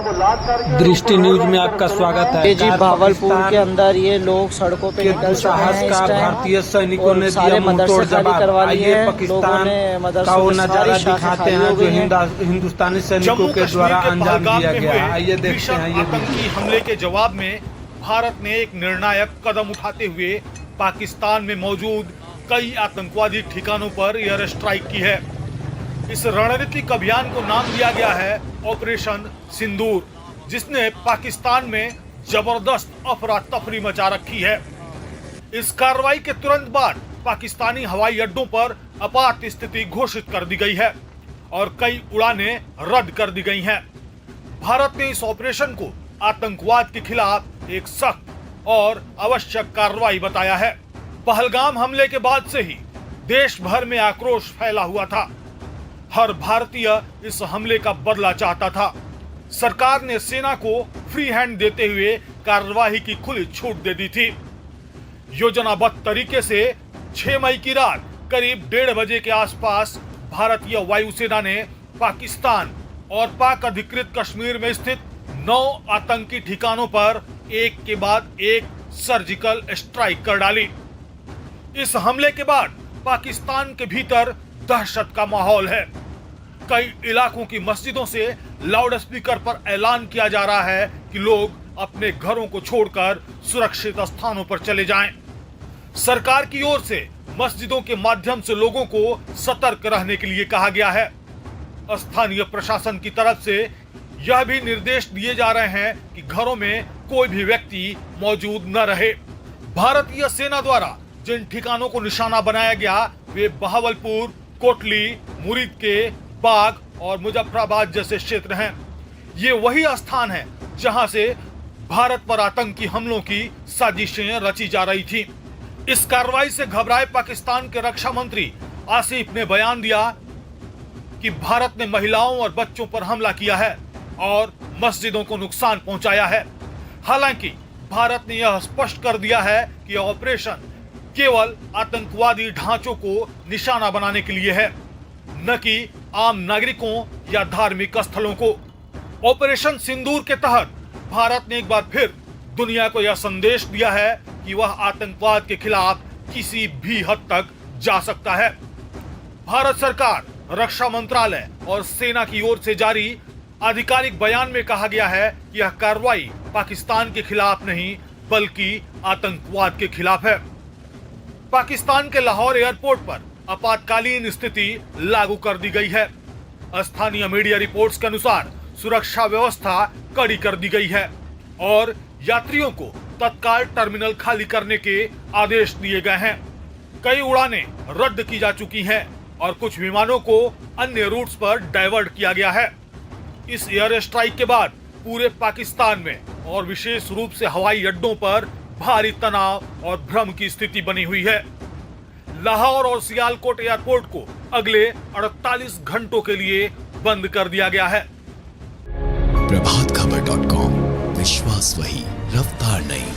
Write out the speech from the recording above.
दृष्टि न्यूज में आपका स्वागत है। जी भावलपुर के अंदर ये लोग सड़कों पे निकल चुके हैं। इस टाइम भारतीय सैनिकों ने सारे मदरसे खाली करवा लिए हैं। पाकिस्तान ने का वो नजारा दिखाते हैं जो हिंदुस्तानी सैनिकों के द्वारा अंजाम दिया गया। आइए देखते हैं। ये आतंकी हमले के जवाब में भारत ने एक निर्णायक कदम उठाते हुए पाकिस्तान में मौजूद कई आतंकवादी ठिकानों पर एयर स्ट्राइक की है। इस रणनीतिक अभियान को नाम दिया गया है ऑपरेशन सिंदूर, जिसने पाकिस्तान में जबरदस्त अफरा तफरी मचा रखी है। इस कार्रवाई के तुरंत बाद पाकिस्तानी हवाई अड्डों पर आपात स्थिति घोषित कर दी गई है और कई उड़ानें रद्द कर दी गई हैं। भारत ने इस ऑपरेशन को आतंकवाद के खिलाफ एक सख्त और आवश्यक कार्रवाई बताया है। पहलगाम हमले के बाद से ही देश भर में आक्रोश फैला हुआ था। हर भारतीय इस हमले का बदला चाहता था। सरकार ने सेना को फ्री हैंड देते हुए कार्यवाही की खुली छूट दे दी थी। योजनाबद्ध तरीके से 6 मई की रात करीब 1:30 बजे के आसपास भारतीय वायुसेना ने पाकिस्तान और पाक अधिकृत कश्मीर में स्थित 9 आतंकी ठिकानों पर एक के बाद एक सर्जिकल स्ट्राइक कर डाली। इस हमले के बाद पाकिस्तान के भीतर दहशत का माहौल है। कई इलाकों की मस्जिदों से लाउड स्पीकर पर ऐलान किया जा रहा है कि लोग अपने घरों को छोड़कर सुरक्षित स्थानों पर चले जाएं। सरकार की ओर से मस्जिदों के माध्यम से लोगों को सतर्क रहने के लिए कहा गया है। स्थानीय प्रशासन की तरफ से यह भी निर्देश दिए जा रहे हैं कि घरों में कोई भी व्यक्ति मौजूद न रहे। भारतीय सेना द्वारा जिन ठिकानों को निशाना बनाया गया वे बहावलपुर, कोटली, मुरीद के बाग और मुजफ्फराबाद जैसे क्षेत्र हैं। ये वही स्थान है जहां से भारत पर आतंकी हमलों की साजिशें रची जा रही थी। इस कार्रवाई से घबराए पाकिस्तान के रक्षा मंत्री आसिफ ने बयान दिया कि भारत ने महिलाओं और बच्चों पर हमला किया है और मस्जिदों को नुकसान पहुंचाया है। हालांकि भारत ने यह स्पष्ट कर दिया है कि ऑपरेशन केवल आतंकवादी ढांचों को निशाना बनाने के लिए है, न कि आम नागरिकों या धार्मिक स्थलों को। ऑपरेशन सिंदूर के तहत भारत ने एक बार फिर दुनिया को यह संदेश दिया है कि वह आतंकवाद के खिलाफ किसी भी हद तक जा सकता है। भारत सरकार, रक्षा मंत्रालय और सेना की ओर से जारी आधिकारिक बयान में कहा गया है कि यह कार्रवाई पाकिस्तान के खिलाफ नहीं बल्कि आतंकवाद के खिलाफ है। पाकिस्तान के लाहौर एयरपोर्ट पर आपातकालीन स्थिति लागू कर दी गई है। स्थानीय मीडिया रिपोर्ट्स के अनुसार सुरक्षा व्यवस्था कड़ी कर दी गई है और यात्रियों को तत्काल टर्मिनल खाली करने के आदेश दिए गए हैं। कई उड़ानें रद्द की जा चुकी हैं और कुछ विमानों को अन्य रूट्स पर डाइवर्ट किया गया है। इस एयर स्ट्राइक के बाद पूरे पाकिस्तान में और विशेष रूप से हवाई अड्डों पर भारी तनाव और भ्रम की स्थिति बनी हुई है। लाहौर और सियालकोट एयरपोर्ट को अगले 48 घंटों के लिए बंद कर दिया गया है। प्रभातखबर.com, विश्वास वही, रफ्तार नहीं।